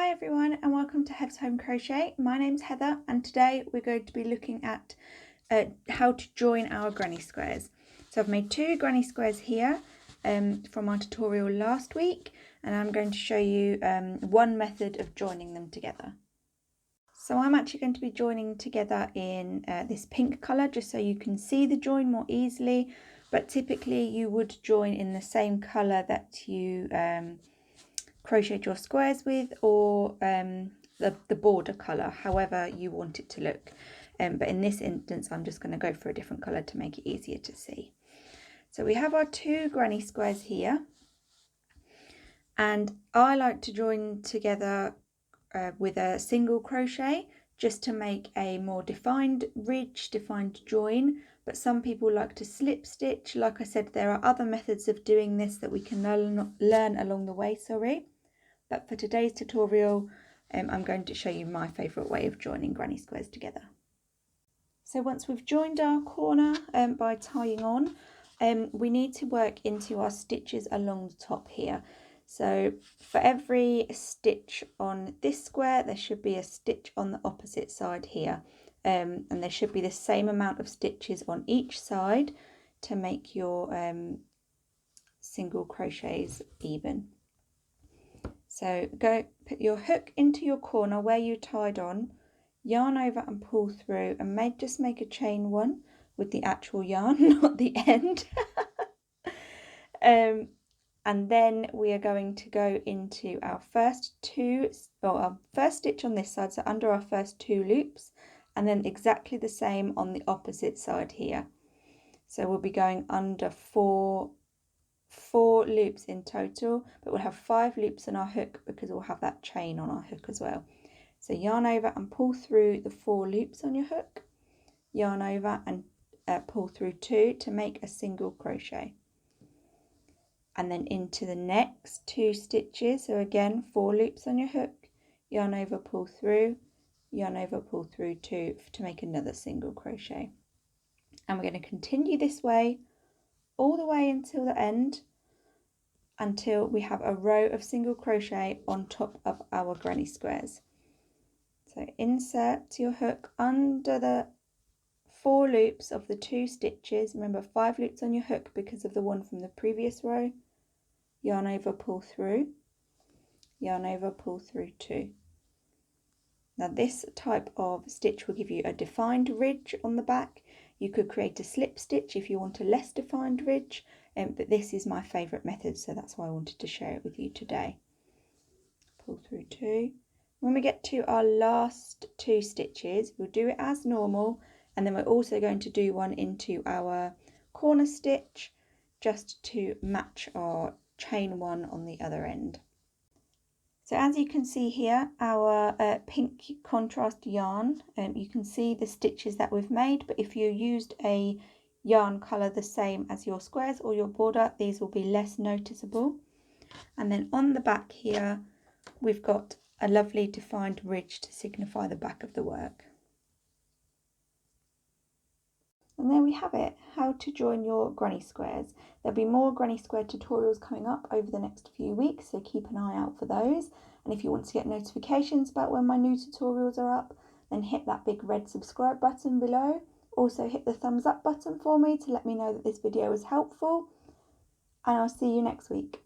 Hi everyone and welcome to Heather's Home Crochet. My name's Heather and today we're going to be looking at how to join our granny squares. So I've made two granny squares here from our tutorial last week, and I'm going to show you one method of joining them together. So I'm actually going to be joining together in this pink colour just so you can see the join more easily, but typically you would join in the same colour that you crocheted your squares with, or the border colour, however you want it to look. But in this instance I'm just going to go for a different colour to make it easier to see. So we have our two granny squares here, and I like to join together with a single crochet just to make a more defined ridge, defined join, but some people like to slip stitch. Like I said, there are other methods of doing this that we can learn along the way, but for today's tutorial I'm going to show you my favourite way of joining granny squares together. So once we've joined our corner by tying on, we need to work into our stitches along the top here. So for every stitch on this square there should be a stitch on the opposite side here, and there should be the same amount of stitches on each side to make your single crochets even. So go put your hook into your corner where you tied on, yarn over and pull through, and just make a chain one with the actual yarn, not the end. And then we are going to go into our first stitch on this side, so under our first two loops, and then exactly the same on the opposite side here. So we'll be going under four loops in total, but we'll have 5 loops on our hook because we'll have that chain on our hook as well. So yarn over and pull through the 4 loops on your hook, yarn over and pull through 2 to make a single crochet, and then into the next 2 stitches. So again, 4 loops on your hook, yarn over, pull through, yarn over, pull through 2 to make another single crochet. And we're going to continue this way all the way until the end, until we have a row of single crochet on top of our granny squares. So insert your hook under the 4 loops of the 2 stitches. Remember, 5 loops on your hook because of the one from the previous row. Yarn over, pull through, yarn over, pull through 2. Now this type of stitch will give you a defined ridge on the back. You could create a slip stitch if you want a less defined ridge, but this is my favourite method, so that's why I wanted to share it with you today. Pull through 2. When we get to our last 2 stitches, we'll do it as normal, and then we're also going to do one into our corner stitch just to match our chain one on the other end. So as you can see here, our pink contrast yarn, you can see the stitches that we've made, but if you used a yarn colour the same as your squares or your border, these will be less noticeable. And then on the back here, we've got a lovely defined ridge to signify the back of the work. And there we have it, how to join your granny squares. There'll be more granny square tutorials coming up over the next few weeks, so keep an eye out for those. And if you want to get notifications about when my new tutorials are up, then hit that big red subscribe button below. Also hit the thumbs up button for me to let me know that this video was helpful. And I'll see you next week.